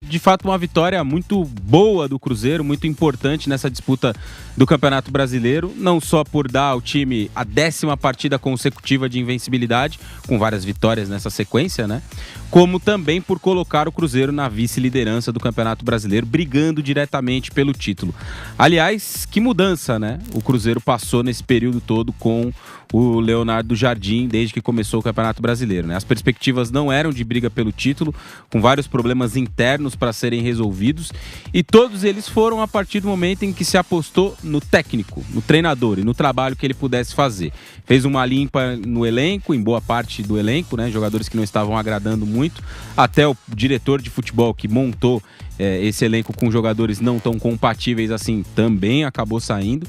de fato uma vitória muito boa do Cruzeiro, muito importante nessa disputa do Campeonato Brasileiro, não só por dar ao time a 10ª partida consecutiva de invencibilidade, com várias vitórias nessa sequência, né? Como também por colocar o Cruzeiro na vice-liderança do Campeonato Brasileiro, brigando diretamente pelo título. Aliás, que mudança, né? O Cruzeiro passou nesse período todo com o Leonardo Jardim, desde que começou o Campeonato Brasileiro, né? As perspectivas não eram de briga pelo título, com vários problemas internos para serem resolvidos, e todos eles foram a partir do momento em que se apostou no técnico, no treinador e no trabalho que ele pudesse fazer. Fez uma limpa no elenco, em boa parte do elenco, né? Jogadores que não estavam agradando muito, até o diretor de futebol que montou esse elenco com jogadores não tão compatíveis assim também acabou saindo,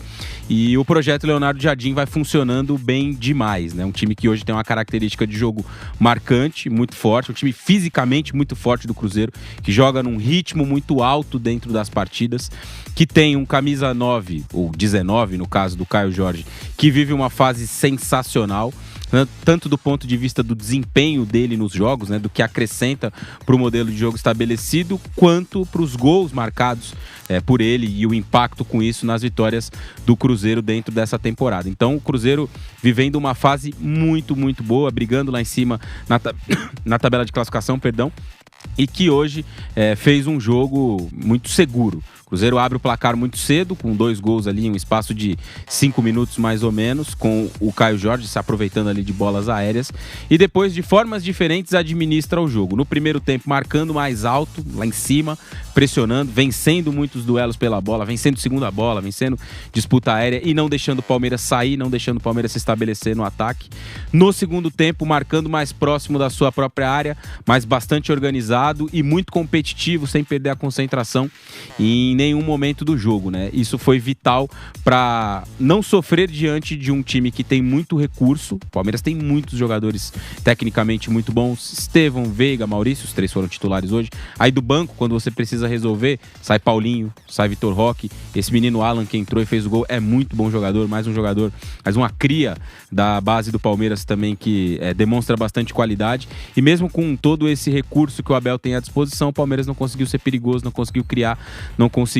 e o projeto Leonardo Jardim vai funcionando bem demais, né? Um time que hoje tem uma característica de jogo marcante, muito forte, um time fisicamente muito forte do Cruzeiro, que joga num ritmo muito alto dentro das partidas, que tem um camisa 9, ou 19 no caso do Caio Jorge, que vive uma fase sensacional, tanto do ponto de vista do desempenho dele nos jogos, né, do que acrescenta para o modelo de jogo estabelecido, quanto para os gols marcados por ele e o impacto com isso nas vitórias do Cruzeiro dentro dessa temporada. Então o Cruzeiro vivendo uma fase muito, muito boa, brigando lá em cima na tabela de classificação, e que hoje fez um jogo muito seguro. O Cruzeiro abre o placar muito cedo, com 2 gols ali em um espaço de 5 minutos mais ou menos, com o Caio Jorge se aproveitando ali de bolas aéreas, e depois de formas diferentes administra o jogo. No primeiro tempo marcando mais alto, lá em cima, pressionando, vencendo muitos duelos pela bola, vencendo segunda bola, vencendo disputa aérea e não deixando o Palmeiras sair, não deixando o Palmeiras se estabelecer no ataque. No segundo tempo marcando mais próximo da sua própria área, mas bastante organizado e muito competitivo, sem perder a concentração em nenhum momento do jogo, né? Isso foi vital para não sofrer diante de um time que tem muito recurso. O Palmeiras tem muitos jogadores tecnicamente muito bons. Estevão, Veiga, Maurício, os 3 foram titulares hoje. Aí do banco, quando você precisa resolver, sai Paulinho, sai Vitor Roque. Esse menino Alan que entrou e fez o gol é muito bom jogador, mais uma cria da base do Palmeiras também que demonstra bastante qualidade. E mesmo com todo esse recurso que o Abel tem à disposição, o Palmeiras não conseguiu ser perigoso, não conseguiu criar, não conseguiu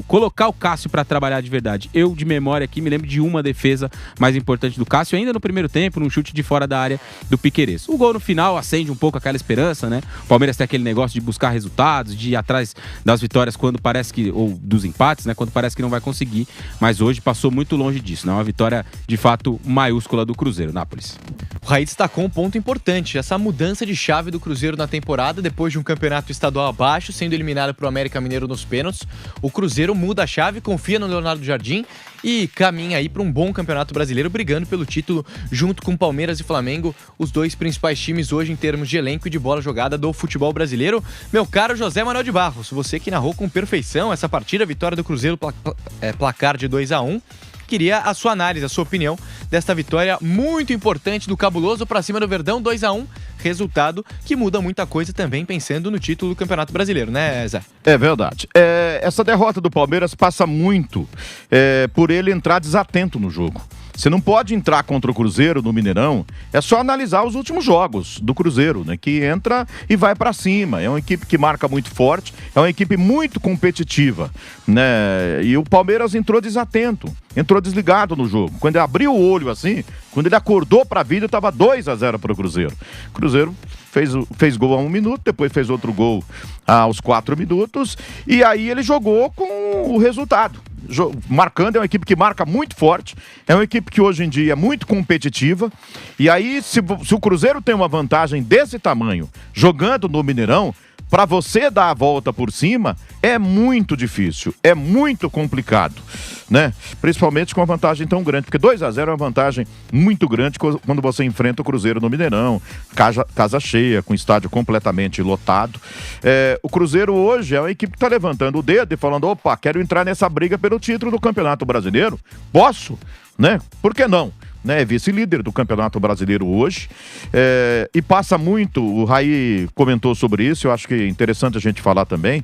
colocar o Cássio para trabalhar de verdade. Eu, de memória aqui, me lembro de uma defesa mais importante do Cássio, ainda no primeiro tempo, num chute de fora da área do Piquerez. O gol no final acende um pouco aquela esperança, né? O Palmeiras tem aquele negócio de buscar resultados, de ir atrás das vitórias quando parece que, ou dos empates, né? Quando parece que não vai conseguir, mas hoje passou muito longe disso, né? Uma vitória, de fato, maiúscula do Cruzeiro, Nápoles. O Raí destacou um ponto importante, essa mudança de chave do Cruzeiro na temporada, depois de um campeonato estadual abaixo, sendo eliminado pro América Mineiro nos pênaltis. O Cruzeiro muda a chave, confia no Leonardo Jardim e caminha aí para um bom campeonato brasileiro, brigando pelo título junto com Palmeiras e Flamengo, os 2 principais times hoje em termos de elenco e de bola jogada do futebol brasileiro. Meu caro José Manuel de Barros, você que narrou com perfeição essa partida, vitória do Cruzeiro, placar de 2-1. Queria a sua análise, a sua opinião desta vitória muito importante do Cabuloso para cima do Verdão, 2-1, resultado que muda muita coisa também pensando no título do Campeonato Brasileiro, né, Zé? É verdade. Essa derrota do Palmeiras passa muito por ele entrar desatento no jogo. Você não pode entrar contra o Cruzeiro no Mineirão, é só analisar os últimos jogos do Cruzeiro, né? Que entra e vai pra cima. É uma equipe que marca muito forte, é uma equipe muito competitiva, né? E o Palmeiras entrou desatento, entrou desligado no jogo. Quando ele abriu o olho assim, quando ele acordou pra vida, tava 2-0 pro Cruzeiro. O Cruzeiro fez gol a 1 minuto, depois fez outro gol aos 4 minutos, e aí ele jogou com o resultado. Marcando, é uma equipe que marca muito forte, é uma equipe que hoje em dia é muito competitiva, e aí se o Cruzeiro tem uma vantagem desse tamanho, jogando no Mineirão, para você dar a volta por cima, é muito difícil, é muito complicado, né? Principalmente com uma vantagem tão grande, porque 2-0 é uma vantagem muito grande quando você enfrenta o Cruzeiro no Mineirão, casa cheia, com estádio completamente lotado. O Cruzeiro hoje é uma equipe que está levantando o dedo e falando, opa, quero entrar nessa briga pelo título do Campeonato Brasileiro, posso, né? Por que não? É vice-líder do Campeonato Brasileiro hoje, e passa muito, o Raí comentou sobre isso, eu acho que é interessante a gente falar também,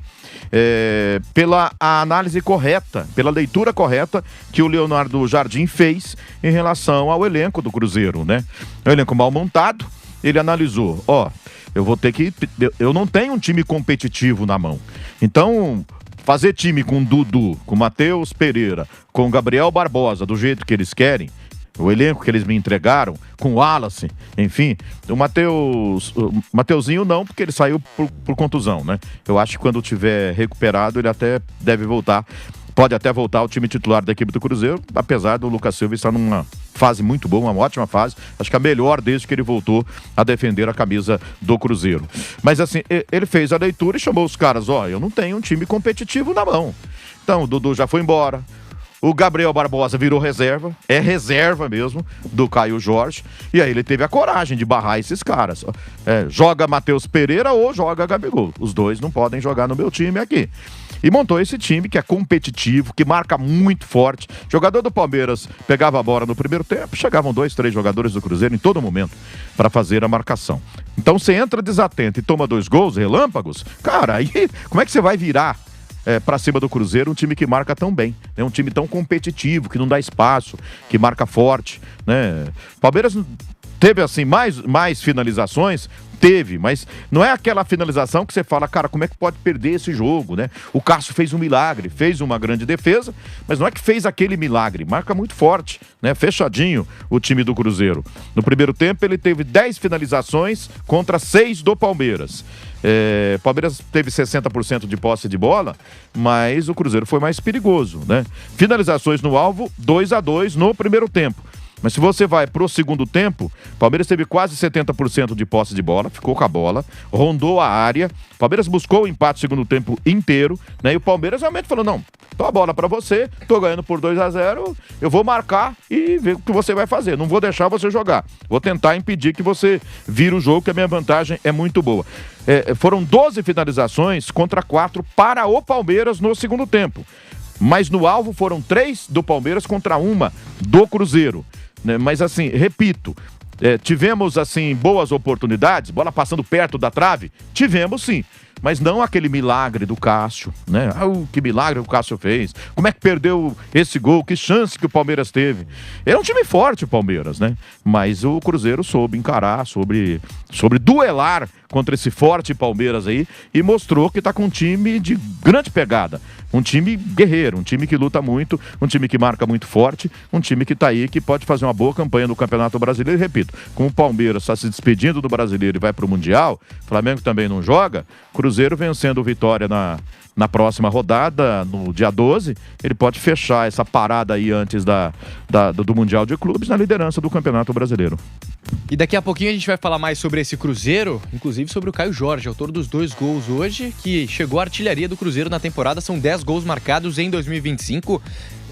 pela análise correta, pela leitura correta que o Leonardo Jardim fez em relação ao elenco do Cruzeiro, né? É um elenco mal montado, ele analisou, eu não tenho um time competitivo na mão. Então, fazer time com Dudu, com Matheus Pereira, com Gabriel Barbosa, do jeito que eles querem, o elenco que eles me entregaram, com o Wallace, enfim, o Mateuzinho não, porque ele saiu por contusão, né? Eu acho que quando tiver recuperado, ele até deve voltar. Pode até voltar ao time titular da equipe do Cruzeiro, apesar do Lucas Silva estar numa fase muito boa, uma ótima fase. Acho que a melhor desde que ele voltou a defender a camisa do Cruzeiro. Mas assim, ele fez a leitura e chamou os caras, eu não tenho um time competitivo na mão. Então, o Dudu já foi embora. O Gabriel Barbosa virou reserva, é reserva mesmo, do Caio Jorge. E aí ele teve a coragem de barrar esses caras. Joga Matheus Pereira ou joga Gabigol. Os dois não podem jogar no meu time aqui. E montou esse time que é competitivo, que marca muito forte. Jogador do Palmeiras pegava a bola no primeiro tempo, chegavam 2, 3 jogadores do Cruzeiro em todo momento para fazer a marcação. Então você entra desatento e toma 2 gols relâmpagos, cara, aí como é que você vai virar para cima do Cruzeiro um time que marca tão bem, né? Um time tão competitivo, que não dá espaço, que marca forte, né? Palmeiras teve assim mais finalizações. Teve, mas não é aquela finalização que você fala, cara, como é que pode perder esse jogo, né? O Cássio fez um milagre, fez uma grande defesa, mas não é que fez aquele milagre, marca muito forte, né? Fechadinho o time do Cruzeiro. No primeiro tempo ele teve 10 finalizações contra 6 do Palmeiras. Palmeiras teve 60% de posse de bola, mas o Cruzeiro foi mais perigoso, né? Finalizações no alvo, 2-2 no primeiro tempo. Mas se você vai pro segundo tempo, Palmeiras teve quase 70% de posse de bola, ficou com a bola, rondou a área, Palmeiras buscou o empate no segundo tempo inteiro, né? E o Palmeiras realmente falou, não, tô a bola pra você, tô ganhando por 2-0, eu vou marcar e ver o que você vai fazer, não vou deixar você jogar, vou tentar impedir que você vire o jogo, que a minha vantagem é muito boa. Foram 12 finalizações contra 4 para o Palmeiras no segundo tempo, mas no alvo foram 3 do Palmeiras contra 1 do Cruzeiro. Mas assim, repito, tivemos assim boas oportunidades, bola passando perto da trave, tivemos sim, mas não aquele milagre do Cássio, né? Que milagre o Cássio fez, como é que perdeu esse gol, que chance que o Palmeiras teve. É um time forte o Palmeiras, né? Mas o Cruzeiro soube encarar, sobre duelar contra esse forte Palmeiras aí e mostrou que tá com um time de grande pegada, um time guerreiro, um time que luta muito, um time que marca muito forte, um time que tá aí, que pode fazer uma boa campanha no Campeonato Brasileiro. E repito, como o Palmeiras está se despedindo do Brasileiro e vai pro Mundial, Flamengo também não joga, Cruzeiro vencendo o Vitória na próxima rodada, no dia 12, ele pode fechar essa parada aí antes do Mundial de Clubes na liderança do Campeonato Brasileiro. E daqui a pouquinho a gente vai falar mais sobre esse Cruzeiro, inclusive sobre o Caio Jorge, autor dos 2 gols hoje, que chegou à artilharia do Cruzeiro na temporada, são 10 gols marcados em 2025.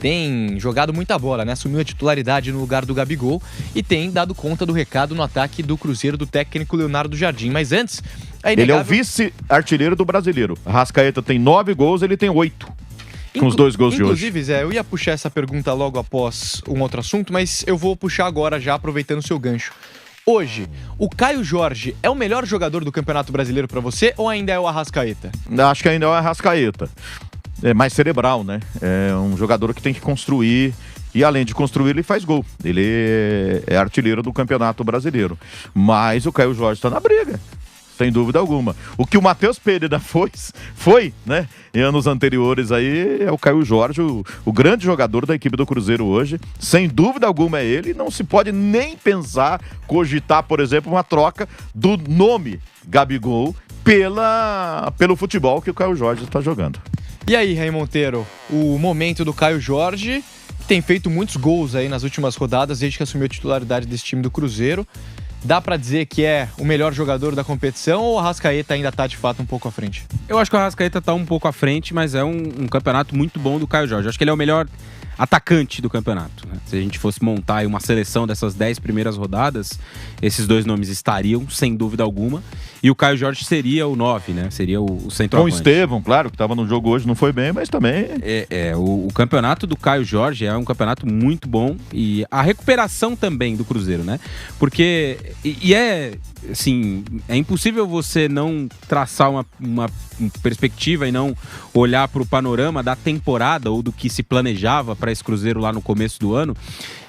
Tem jogado muita bola, né? Assumiu a titularidade no lugar do Gabigol e tem dado conta do recado no ataque do Cruzeiro do técnico Leonardo Jardim. Mas antes, ele é o vice-artilheiro do Brasileiro. Arrascaeta tem 9 gols, ele tem 8. Com os 2 gols de hoje. Inclusive, Zé, eu ia puxar essa pergunta logo após um outro assunto, mas eu vou puxar agora já, aproveitando o seu gancho. Hoje, o Caio Jorge é o melhor jogador do Campeonato Brasileiro pra você ou ainda é o Arrascaeta? Acho que ainda é o Arrascaeta. É mais cerebral, né? É um jogador que tem que construir e, além de construir, ele faz gol. Ele é artilheiro do Campeonato Brasileiro. Mas o Caio Jorge tá na briga, sem dúvida alguma. O que o Matheus Pereira foi, né, em anos anteriores aí, é o Caio Jorge, o grande jogador da equipe do Cruzeiro hoje. Sem dúvida alguma é ele. Não se pode nem pensar, cogitar, por exemplo, uma troca do nome Gabigol pelo futebol que o Caio Jorge está jogando. E aí, Raí Monteiro, o momento do Caio Jorge, que tem feito muitos gols aí nas últimas rodadas, desde que assumiu a titularidade desse time do Cruzeiro. Dá pra dizer que é o melhor jogador da competição ou o Arrascaeta ainda tá de fato um pouco à frente? Eu acho que o Arrascaeta tá um pouco à frente, mas é um campeonato muito bom do Caio Jorge. Acho que ele é o melhor atacante do campeonato, né? Se a gente fosse montar aí uma seleção dessas 10 primeiras rodadas, esses 2 nomes estariam, sem dúvida alguma. E o Caio Jorge seria o 9, né? Seria o centroavante. Com o Estevão, claro, que estava no jogo hoje, não foi bem, mas também... O campeonato do Caio Jorge é um campeonato muito bom. E a recuperação também do Cruzeiro, né? Porque... assim, é impossível você não traçar uma perspectiva e não olhar para o panorama da temporada ou do que se planejava para esse Cruzeiro lá no começo do ano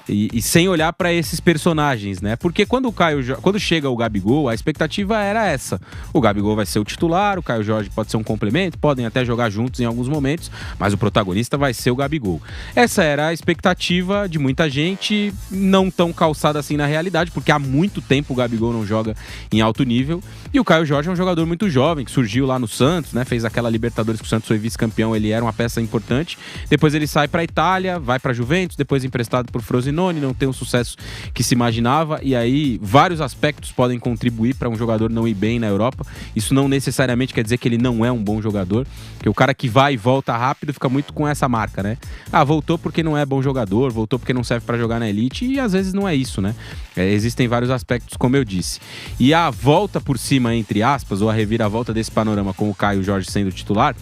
E sem olhar para esses personagens, né? Porque quando chega o Gabigol, a expectativa era essa. O Gabigol vai ser o titular, o Caio Jorge pode ser um complemento, podem até jogar juntos em alguns momentos, mas o protagonista vai ser o Gabigol. Essa era a expectativa de muita gente, não tão calçada assim na realidade, porque há muito tempo o Gabigol não joga em alto nível. E o Caio Jorge é um jogador muito jovem, que surgiu lá no Santos, né? Fez aquela Libertadores que o Santos foi vice-campeão, ele era uma peça importante. Depois ele sai para a Itália, vai para a Juventus, depois emprestado por Frosinone, não tem o sucesso que se imaginava. E aí vários aspectos podem contribuir para um jogador não ir bem na Europa. Isso não necessariamente quer dizer que ele não é um bom jogador, porque o cara que vai e volta rápido fica muito com essa marca, né? Ah, voltou porque não é bom jogador, voltou porque não serve para jogar na elite, e às vezes não é isso, né? Existem vários aspectos, como eu disse. E a volta por cima, entre aspas, ou a reviravolta desse panorama com o Caio Jorge sendo titular,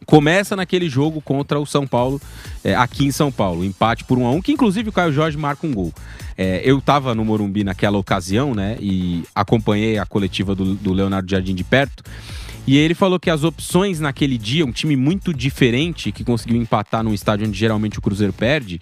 começa naquele jogo contra o São Paulo, aqui em São Paulo, empate por 1-1, que inclusive o Caio Jorge marca um gol. Eu estava no Morumbi naquela ocasião, né, e acompanhei a coletiva do Leonardo Jardim de perto, e ele falou que as opções naquele dia, um time muito diferente, que conseguiu empatar num estádio onde geralmente o Cruzeiro perde,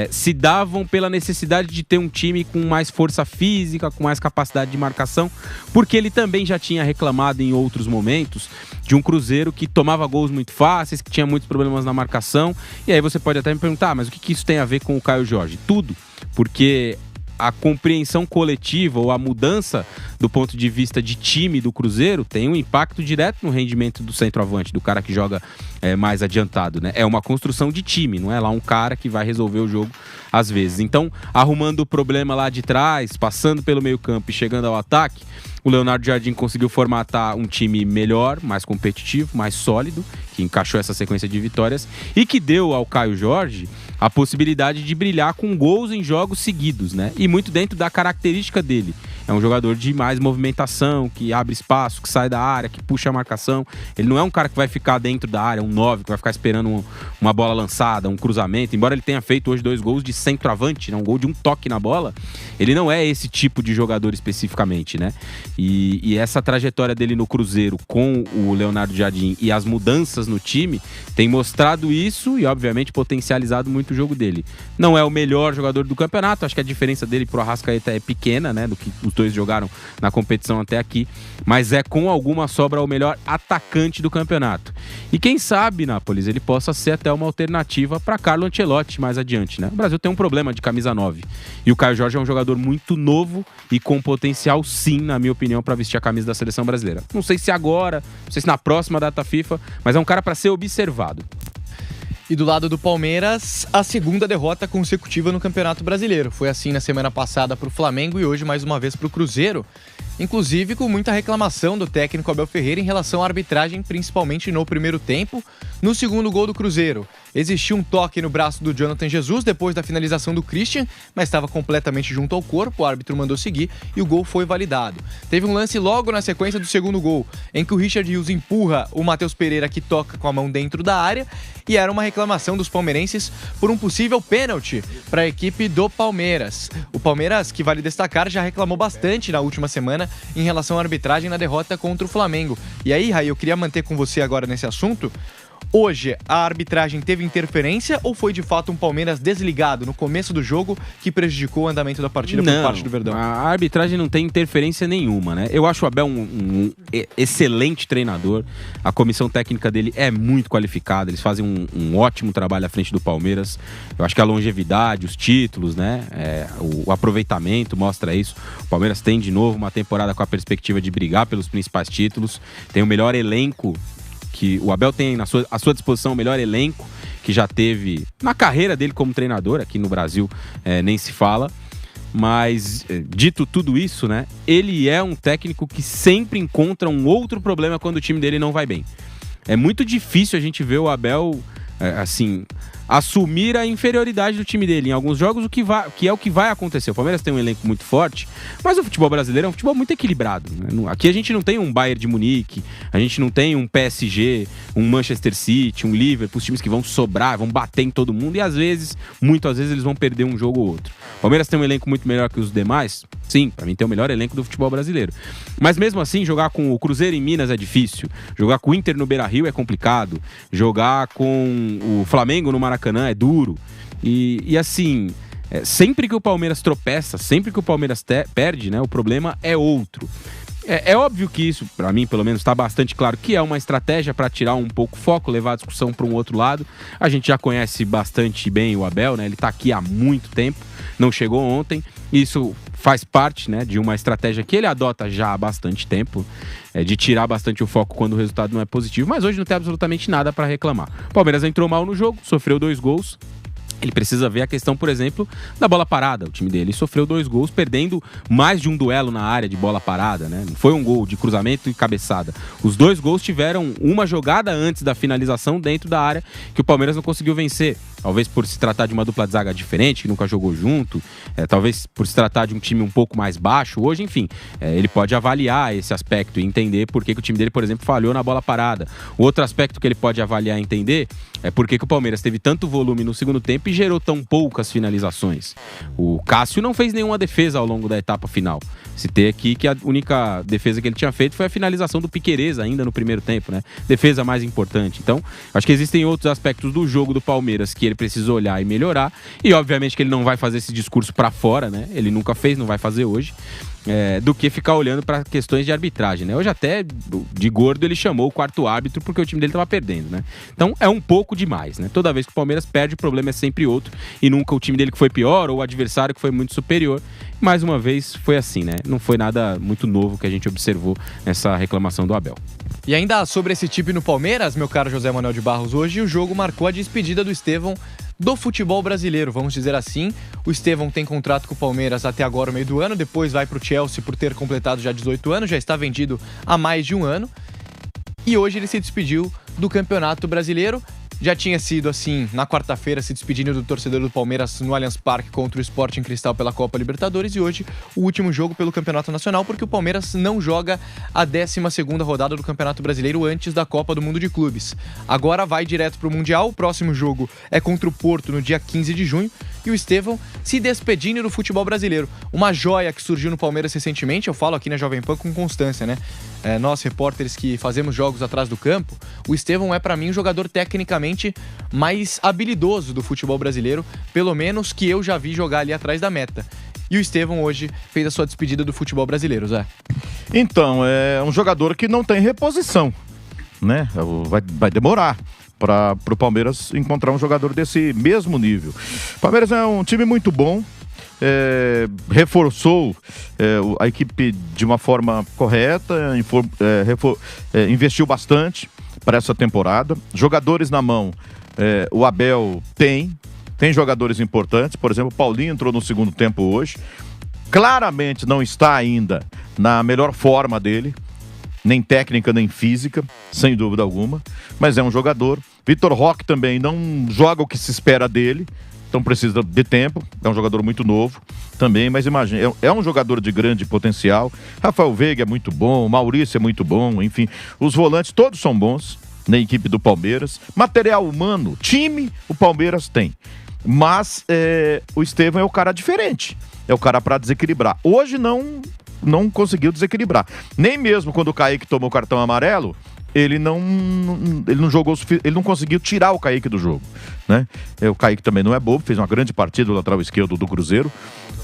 se davam pela necessidade de ter um time com mais força física, com mais capacidade de marcação, porque ele também já tinha reclamado em outros momentos de um Cruzeiro que tomava gols muito fáceis, que tinha muitos problemas na marcação. E aí você pode até me perguntar, mas o que isso tem a ver com o Caio Jorge? Tudo, porque a compreensão coletiva ou a mudança do ponto de vista de time do Cruzeiro tem um impacto direto no rendimento do centroavante, do cara que joga mais adiantado, né? É uma construção de time, não é lá um cara que vai resolver o jogo às vezes. Então, arrumando o problema lá de trás, passando pelo meio campo e chegando ao ataque, o Leonardo Jardim conseguiu formatar um time melhor, mais competitivo, mais sólido, que encaixou essa sequência de vitórias e que deu ao Caio Jorge a possibilidade de brilhar com gols em jogos seguidos, né? E muito dentro da característica dele. É um jogador de mais movimentação, que abre espaço, que sai da área, que puxa a marcação. Ele não é um cara que vai ficar dentro da área, um 9, que vai ficar esperando uma bola lançada, um cruzamento. Embora ele tenha feito hoje 2 gols de centroavante, né? Um gol de um toque na bola, ele não é esse tipo de jogador especificamente, né? E essa trajetória dele no Cruzeiro com o Leonardo Jardim e as mudanças no time tem mostrado isso e, obviamente, potencializado muito o jogo dele. Não é o melhor jogador do campeonato, acho que a diferença dele pro Arrascaeta é pequena, né? Do que os dois jogaram na competição até aqui, mas é com alguma sobra o melhor atacante do campeonato. E quem sabe, Nápoles, ele possa ser até uma alternativa para Carlo Ancelotti mais adiante, né? O Brasil tem um problema de camisa 9 e o Caio Jorge é um jogador muito novo e com potencial, sim, na minha opinião, para vestir a camisa da seleção brasileira. Não sei se agora, não sei se na próxima data FIFA, mas é um cara para ser observado. E do lado do Palmeiras, a segunda derrota consecutiva no Campeonato Brasileiro. Foi assim na semana passada para o Flamengo e hoje mais uma vez para o Cruzeiro. Inclusive com muita reclamação do técnico Abel Ferreira em relação à arbitragem, principalmente no primeiro tempo. No segundo gol do Cruzeiro, existiu um toque no braço do Jonathan Jesus depois da finalização do Christian, mas estava completamente junto ao corpo, o árbitro mandou seguir e o gol foi validado. Teve um lance logo na sequência do segundo gol, em que o Richard Rios empurra o Matheus Pereira, que toca com a mão dentro da área, e era uma reclamação dos palmeirenses por um possível pênalti para a equipe do Palmeiras. O Palmeiras, que vale destacar, já reclamou bastante na última semana em relação à arbitragem na derrota contra o Flamengo. E aí, Raí, eu queria manter com você agora nesse assunto. Hoje, a arbitragem teve interferência ou foi de fato um Palmeiras desligado no começo do jogo que prejudicou o andamento da partida por parte do Verdão? A arbitragem não tem interferência nenhuma, né? Eu acho o Abel um excelente treinador, a comissão técnica dele é muito qualificada, eles fazem um ótimo trabalho à frente do Palmeiras. Eu acho que a longevidade, os títulos, né? O aproveitamento mostra isso. O Palmeiras tem de novo uma temporada com a perspectiva de brigar pelos principais títulos, tem o melhor elenco que o Abel tem à sua disposição, o melhor elenco que já teve na carreira dele como treinador, aqui no Brasil nem se fala, mas dito tudo isso, né, ele é um técnico que sempre encontra um outro problema quando o time dele não vai bem. É muito difícil a gente ver o Abel, assim, assumir a inferioridade do time dele em alguns jogos, que é o que vai acontecer. O Palmeiras tem um elenco muito forte, mas o futebol brasileiro é um futebol muito equilibrado, né? Aqui a gente não tem um Bayern de Munique, a gente não tem um PSG, um Manchester City, um Liverpool, os times que vão sobrar, vão bater em todo mundo e muitas vezes eles vão perder um jogo ou outro. O Palmeiras tem um elenco muito melhor que os demais? Sim, pra mim tem o melhor elenco do futebol brasileiro. Mas mesmo assim, jogar com o Cruzeiro em Minas é difícil, jogar com o Inter no Beira-Rio é complicado, jogar com o Flamengo no Maracanã é duro. E assim, Sempre que o Palmeiras tropeça, sempre que o Palmeiras perde, né, o problema é outro. É óbvio que isso, para mim, pelo menos, está bastante claro que é uma estratégia para tirar um pouco o foco, levar a discussão para um outro lado. A gente já conhece bastante bem o Abel, né? Ele está aqui há muito tempo, não chegou ontem. Isso faz parte, né, de uma estratégia que ele adota já há bastante tempo, de tirar bastante o foco quando o resultado não é positivo, mas hoje não tem absolutamente nada para reclamar. O Palmeiras entrou mal no jogo, sofreu 2 gols. Ele precisa ver a questão, por exemplo, da bola parada. O time dele sofreu 2 gols, perdendo mais de um duelo na área de bola parada, né? Não foi um gol de cruzamento e cabeçada. Os 2 gols tiveram uma jogada antes da finalização dentro da área que o Palmeiras não conseguiu vencer. Talvez por se tratar de uma dupla de zaga diferente, que nunca jogou junto. Talvez por se tratar de um time um pouco mais baixo. Hoje, enfim, ele pode avaliar esse aspecto e entender por que o time dele, por exemplo, falhou na bola parada. O outro aspecto que ele pode avaliar e entender é por que o Palmeiras teve tanto volume no segundo tempo e gerou tão poucas finalizações. O Cássio não fez nenhuma defesa ao longo da etapa final. Citei aqui que a única defesa que ele tinha feito foi a finalização do Piquerez ainda no primeiro tempo, né? Defesa mais importante. Então, acho que existem outros aspectos do jogo do Palmeiras que ele precisa olhar e melhorar. E, obviamente, que ele não vai fazer esse discurso pra fora, né? Ele nunca fez, não vai fazer hoje. Do que ficar olhando para questões de arbitragem, né? Hoje até, de gordo, ele chamou o quarto árbitro porque o time dele estava perdendo, né? Então é um pouco demais, né? Toda vez que o Palmeiras perde, o problema é sempre outro e nunca o time dele que foi pior ou o adversário que foi muito superior. Mais uma vez foi assim, né? Não foi nada muito novo que a gente observou nessa reclamação do Abel. E ainda sobre esse time no Palmeiras, meu caro José Manuel de Barros, hoje o jogo marcou a despedida do Estevão do futebol brasileiro, vamos dizer assim. O Estevão tem contrato com o Palmeiras até agora, o meio do ano, depois vai para o Chelsea por ter completado já 18 anos, já está vendido há mais de um ano. E hoje ele se despediu do Campeonato Brasileiro. Já tinha sido assim, na quarta-feira, se despedindo do torcedor do Palmeiras no Allianz Parque contra o Sporting Cristal pela Copa Libertadores. E hoje, o último jogo pelo Campeonato Nacional, porque o Palmeiras não joga a 12ª rodada do Campeonato Brasileiro antes da Copa do Mundo de Clubes. Agora vai direto para o Mundial. O próximo jogo é contra o Porto no dia 15 de junho. E o Estevão se despedindo do futebol brasileiro. Uma joia que surgiu no Palmeiras recentemente, eu falo aqui na Jovem Pan com constância, né? Nós, repórteres que fazemos jogos atrás do campo, o Estevão é, para mim, um jogador tecnicamente mais habilidoso do futebol brasileiro, pelo menos que eu já vi jogar ali atrás da meta. E o Estevão hoje fez a sua despedida do futebol brasileiro, Zé. Então, é um jogador que não tem reposição, né? Vai demorar para o Palmeiras encontrar um jogador desse mesmo nível. O Palmeiras é um time muito bom, reforçou a equipe de uma forma correta, investiu bastante para essa temporada. Jogadores na mão, o Abel tem jogadores importantes, por exemplo, o Paulinho entrou no segundo tempo hoje, claramente não está ainda na melhor forma dele, nem técnica, nem física, sem dúvida alguma, mas é um jogador. Vitor Roque também não joga o que se espera dele, então precisa de tempo, é um jogador muito novo também, mas imagina, é um jogador de grande potencial. Rafael Veiga é muito bom, Maurício é muito bom, enfim, os volantes todos são bons na equipe do Palmeiras. Material humano, time, o Palmeiras tem, mas o Estevão é o cara diferente, é o cara para desequilibrar. Hoje não conseguiu desequilibrar, nem mesmo quando o Kaique tomou o cartão amarelo, ele não jogou, ele não conseguiu tirar o Kaique do jogo, né? O Kaique também não é bobo, fez uma grande partida, o lateral esquerdo do Cruzeiro,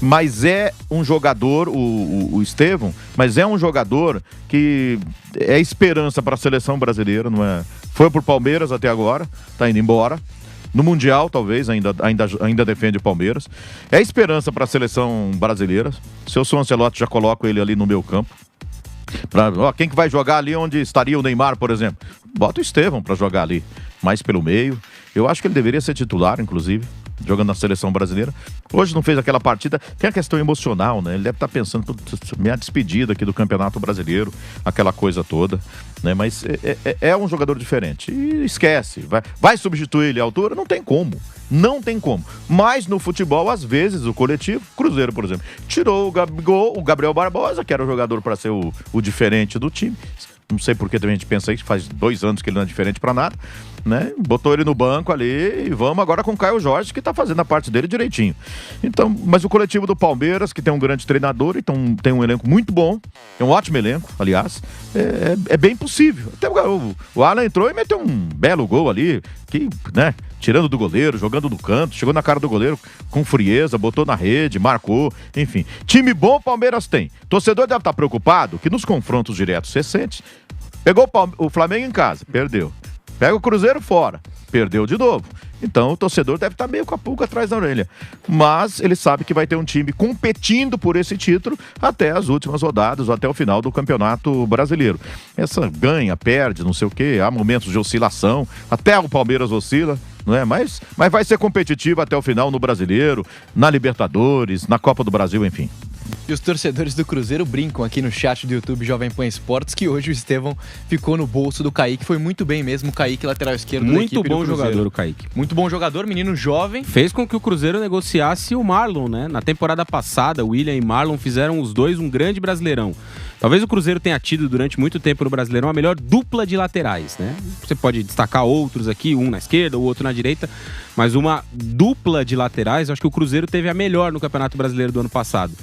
mas é um jogador, o Estevão, mas é um jogador que é esperança para a seleção brasileira, não é? Foi pro Palmeiras até agora, tá indo embora. No Mundial, talvez, ainda defende o Palmeiras. É esperança para a seleção brasileira. Se eu sou o Ancelotti, já coloco ele ali no meu campo. Quem que vai jogar ali onde estaria o Neymar, por exemplo? Bota o Estevão para jogar ali, mais pelo meio. Eu acho que ele deveria ser titular, inclusive, jogando na seleção brasileira. Hoje não fez aquela partida, tem a questão emocional, né? Ele deve estar pensando, minha despedida aqui do Campeonato Brasileiro, aquela coisa toda, né? Mas é um jogador diferente. E esquece, vai substituir ele à altura? Não tem como. Mas no futebol, às vezes, o coletivo, Cruzeiro, por exemplo, tirou o Gabriel Barbosa, que era o jogador para ser o diferente do time. Não sei por que também a gente pensa isso, faz 2 anos que ele não é diferente pra nada, né? Botou ele no banco ali e vamos agora com o Caio Jorge, que tá fazendo a parte dele direitinho. Então, mas o coletivo do Palmeiras, que tem um grande treinador, então tem um elenco muito bom, é um ótimo elenco, aliás, é bem possível. Até o Alan entrou e meteu um belo gol ali, que, né, tirando do goleiro, jogando no canto, chegou na cara do goleiro com frieza, botou na rede, marcou, enfim. Time bom o Palmeiras tem. Torcedor deve estar preocupado que nos confrontos diretos recentes, pegou o Flamengo em casa, perdeu. Pega o Cruzeiro fora, perdeu de novo. Então o torcedor deve estar meio com a pulga atrás da orelha. Mas ele sabe que vai ter um time competindo por esse título até as últimas rodadas, ou até o final do Campeonato Brasileiro. Essa ganha, perde, não sei o quê, há momentos de oscilação, até o Palmeiras oscila, não é? Mas vai ser competitivo até o final no Brasileiro, na Libertadores, na Copa do Brasil, enfim. E os torcedores do Cruzeiro brincam aqui no chat do YouTube Jovem Pan Esportes que hoje o Estevão ficou no bolso do Kaique. Foi muito bem mesmo o Kaique, lateral esquerdo da equipe do Cruzeiro. Muito bom jogador o Kaique. Muito bom jogador, menino jovem. Fez com que o Cruzeiro negociasse o Marlon, né? Na temporada passada, o William e Marlon fizeram os dois um grande Brasileirão. Talvez o Cruzeiro tenha tido durante muito tempo no Brasileirão a melhor dupla de laterais, né? Você pode destacar outros aqui, um na esquerda, o outro na direita, mas uma dupla de laterais, acho que o Cruzeiro teve a melhor no Campeonato Brasileiro do ano passado.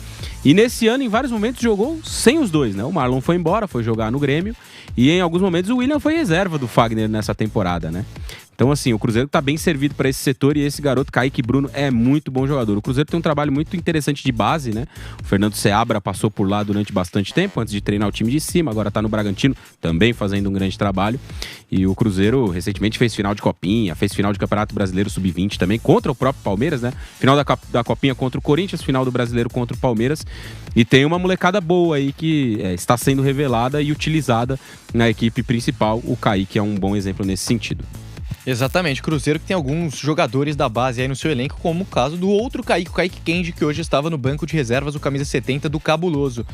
E nesse ano, em vários momentos, jogou sem os dois, né? O Marlon foi embora, foi jogar no Grêmio, e em alguns momentos o William foi reserva do Fagner nessa temporada, né? Então, assim, o Cruzeiro tá bem servido para esse setor e esse garoto, Kaique Bruno, é muito bom jogador. O Cruzeiro tem um trabalho muito interessante de base, né? O Fernando Seabra passou por lá durante bastante tempo, antes de treinar o time de cima, agora tá no Bragantino, também fazendo um grande trabalho. E o Cruzeiro recentemente fez final de Copinha, fez final de Campeonato Brasileiro Sub-20 também, contra o próprio Palmeiras, né? Final da Copinha contra o Corinthians, final do Brasileiro contra o Palmeiras. E tem uma molecada boa aí que está sendo revelada e utilizada na equipe principal. O Kaique é um bom exemplo nesse sentido. Exatamente, Cruzeiro que tem alguns jogadores da base aí no seu elenco, como o caso do outro Kaique, o Kaique Kendi, que hoje estava no banco de reservas, o camisa 70 do Cabuloso.